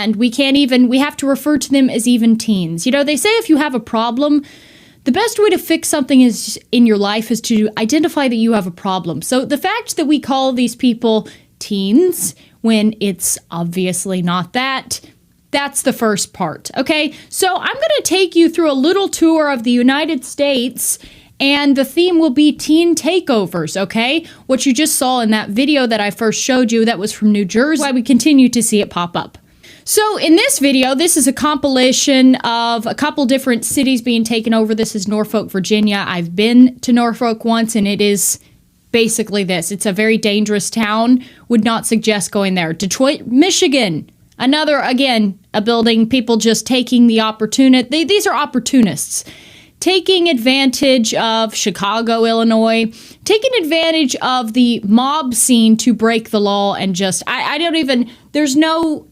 And we have to refer to them as even teens. You know, they say if you have a problem, the best way to fix something in your life is to identify that you have a problem. So the fact that we call these people teens when it's obviously not that, that's the first part, okay? So I'm going to take you through a little tour of the United States, and the theme will be teen takeovers, okay? What you just saw in that video that I first showed you, that was from New Jersey, why we continue to see it pop up. So in this video, this is a compilation of a couple different cities being taken over. This is Norfolk, Virginia. I've been to Norfolk once, and it is basically this. It's a very dangerous town. Would not suggest going there. Detroit, Michigan. Another, again, a building, people just taking the opportunity. These are opportunists. Taking advantage of Chicago, Illinois, taking advantage of the mob scene to break the law and just, I don't even, there's no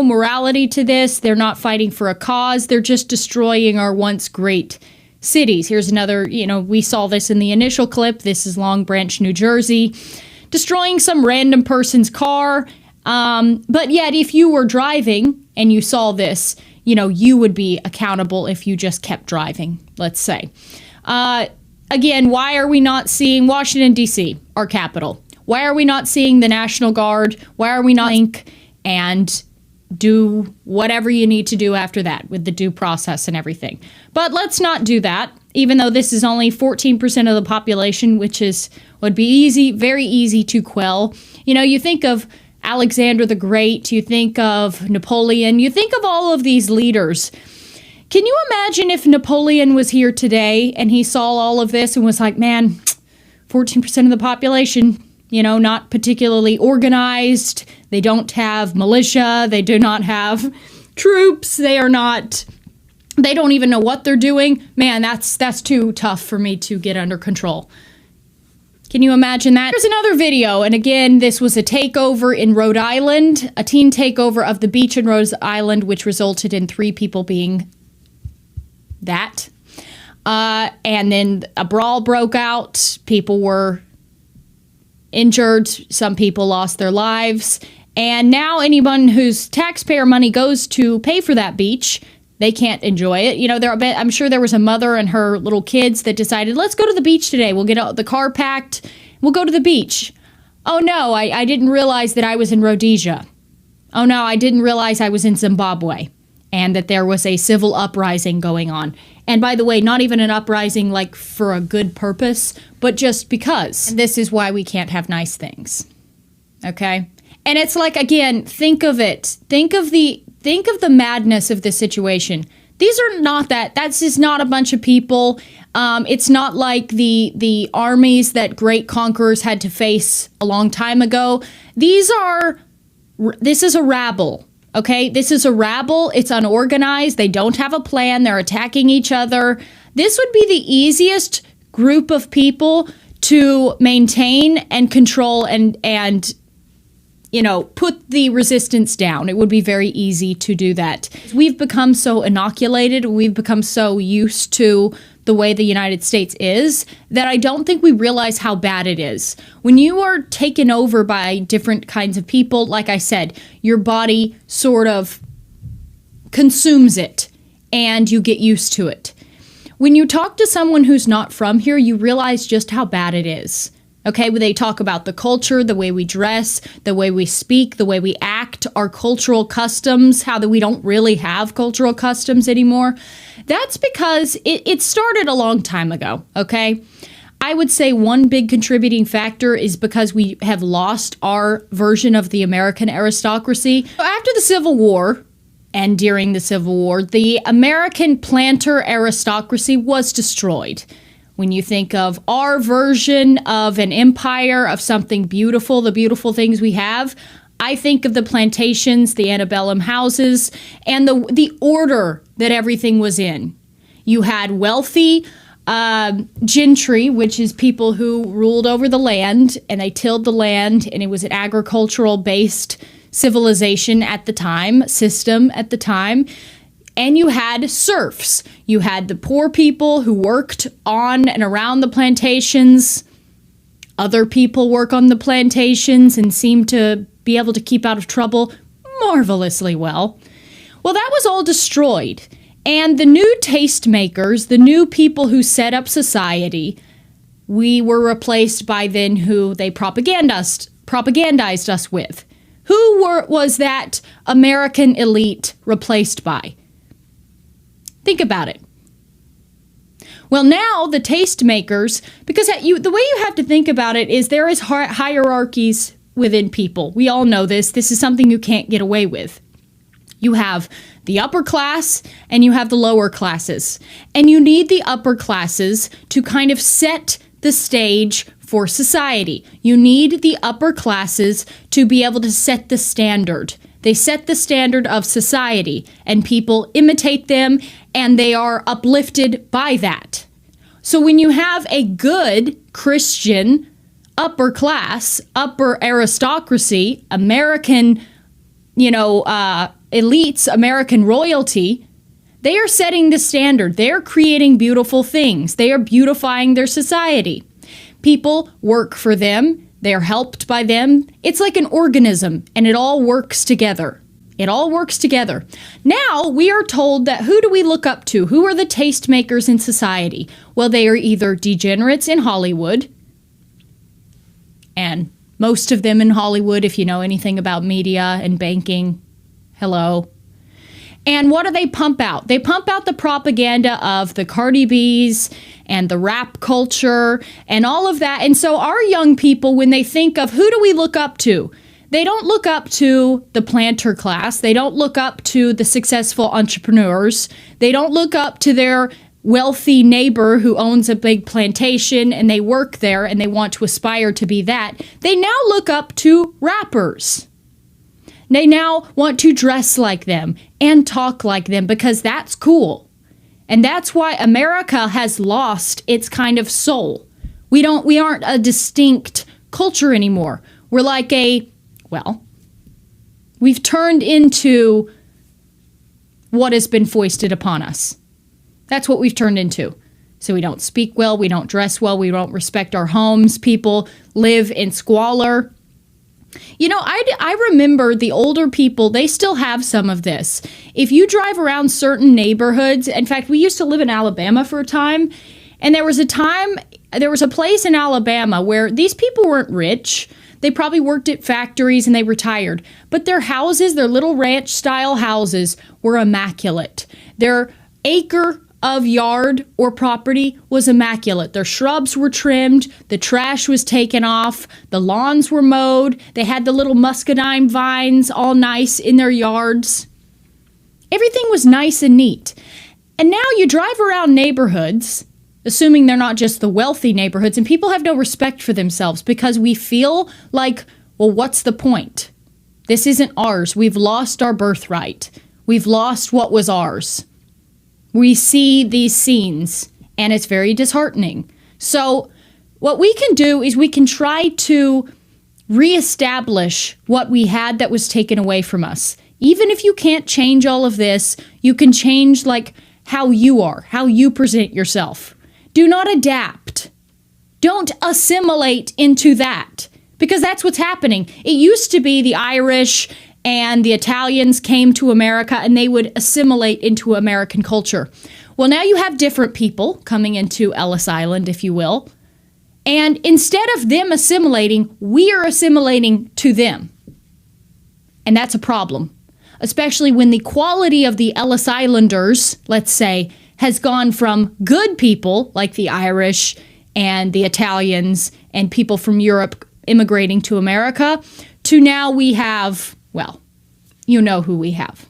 morality to this. They're not fighting for a cause. They're just destroying our once great cities. Here's another, you know, we saw this in the initial clip. This is Long Branch, New Jersey, destroying some random person's car. But yet, if you were driving and you saw this, you know, you would be accountable if you just kept driving, let's say. Again, why are we not seeing Washington, D.C., our capital? Why are we not seeing the National Guard? Why are we not link and do whatever you need to do after that with the due process and everything? But let's not do that, even though this is only 14% of the population, which would be easy, very easy to quell. You know, you think of Alexander the Great, you think of Napoleon, you think of all of these leaders. Can you imagine if Napoleon was here today and he saw all of this and was like, man, 14% of the population, you know, not particularly organized. They don't have militia. They do not have troops. They don't even know what they're doing. Man, that's too tough for me to get under control. Can you imagine that? Here's another video, and again, this was a takeover in Rhode Island, a teen takeover of the beach in Rhode Island, which resulted in 3 people being that. And then a brawl broke out. People were injured. Some people lost their lives. And now anyone whose taxpayer money goes to pay for that beach, they can't enjoy it. You know, I'm sure there was a mother and her little kids that decided, let's go to the beach today. We'll get the car packed. We'll go to the beach. Oh, no, I didn't realize that I was in Rhodesia. Oh, no, I didn't realize I was in Zimbabwe and that there was a civil uprising going on. And by the way, not even an uprising like for a good purpose, but just because. And this is why we can't have nice things. Okay? And it's like, again, think of it. Think of the madness of the situation. These are not that's just not a bunch of people. It's not like the armies that great conquerors had to face a long time ago. This is a rabble, okay? This is a rabble. It's unorganized. They don't have a plan. They're attacking each other. This would be the easiest group of people to maintain and control and you know, put the resistance down. It would be very easy to do that. We've become so inoculated, we've become so used to the way the United States is, that I don't think we realize how bad it is. When you are taken over by different kinds of people, like I said, your body sort of consumes it, and you get used to it. When you talk to someone who's not from here, you realize just how bad it is. Okay, when they talk about the culture, the way we dress, the way we speak, the way we act, our cultural customs, how that we don't really have cultural customs anymore. That's because it started a long time ago, okay? I would say one big contributing factor is because we have lost our version of the American aristocracy. After the Civil War, and during the Civil War, the American planter aristocracy was destroyed. When you think of our version of an empire, of something beautiful, the beautiful things we have, I think of the plantations, the antebellum houses, and the order that everything was in. You had wealthy gentry, which is people who ruled over the land, and they tilled the land, and it was an agricultural-based civilization at the time, system at the time. And you had serfs. You had the poor people who worked on and around the plantations. Other people work on the plantations and seem to be able to keep out of trouble, marvelously well. Well, that was all destroyed. And the new tastemakers, the new people who set up society, we were replaced by then who they propagandized us with. Was that American elite replaced by? Think about it. Well, now the tastemakers, because the way you have to think about it is there is hierarchies within people. We all know this. This is something you can't get away with. You have the upper class and you have the lower classes. And you need the upper classes to kind of set the stage for society. You need the upper classes to be able to set the standard. They set the standard of society, and people imitate them, and they are uplifted by that. So when you have a good Christian upper class, upper aristocracy, American, elites, American royalty, they are setting the standard. They are creating beautiful things. They are beautifying their society. People work for them. They are helped by them. It's like an organism, and it all works together. It all works together. Now we are told that who do we look up to? Who are the tastemakers in society? Well, they are either degenerates in Hollywood, and most of them in Hollywood, if you know anything about media and banking, hello. And what do they pump out? They pump out the propaganda of the Cardi B's and the rap culture and all of that. And so our young people, when they think of who do we look up to, they don't look up to the planter class. They don't look up to the successful entrepreneurs. They don't look up to their wealthy neighbor who owns a big plantation and they work there and they want to aspire to be that. They now look up to rappers. They now want to dress like them and talk like them because that's cool. And that's why America has lost its kind of soul. We aren't a distinct culture anymore. We're like we've turned into what has been foisted upon us. That's what we've turned into. So we don't speak well, we don't dress well, we don't respect our homes. People live in squalor. I remember the older people, they still have some of this. If you drive around certain neighborhoods, in fact, we used to live in Alabama for a time, and there was a place in Alabama where these people weren't rich. They probably worked at factories and they retired. But their houses, their little ranch-style houses, were immaculate. Their acre of yard or property was immaculate. Their shrubs were trimmed, the trash was taken off, the lawns were mowed, they had the little muscadine vines all nice in their yards. Everything was nice and neat. And now you drive around neighborhoods, assuming they're not just the wealthy neighborhoods, and people have no respect for themselves because we feel like, well, what's the point? This isn't ours. We've lost our birthright. We've lost what was ours. We see these scenes, and it's very disheartening. So what we can do is we can try to reestablish what we had that was taken away from us. Even if you can't change all of this, you can change how you are, how you present yourself. Do not adapt. Don't assimilate into that, because that's what's happening. It used to be the Irish and the Italians came to America and they would assimilate into American culture. Well, now you have different people coming into Ellis Island, if you will. And instead of them assimilating, we are assimilating to them. And that's a problem, especially when the quality of the Ellis Islanders, let's say, has gone from good people like the Irish and the Italians and people from Europe immigrating to America to now we have, well, you know who we have.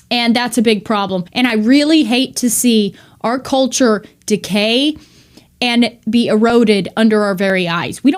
And that's a big problem. And I really hate to see our culture decay and be eroded under our very eyes. We don't